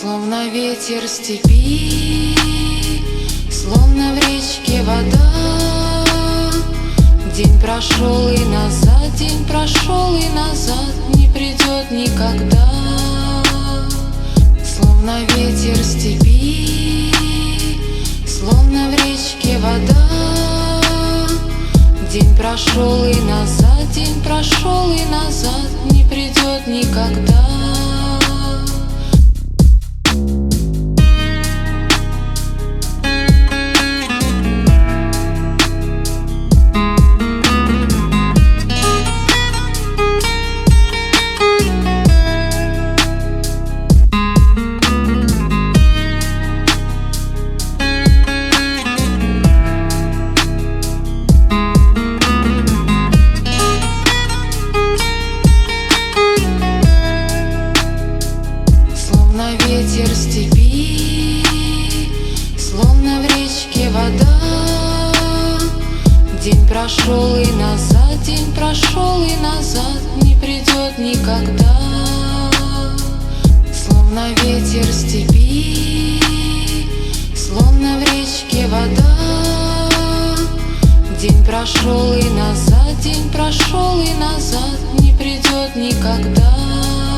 Словно ветер степи, словно в речке вода. День прошел и назад, день прошел и назад, не придет никогда. Словно ветер степи, словно в речке вода. День прошел и назад, день прошел и назад, не придет никогда. Ветер степи, словно в речке вода. День прошел и назад, день прошел и назад, не придет никогда. Словно ветер степи, словно в речке вода. День прошел и назад, день прошел и назад, не придет никогда.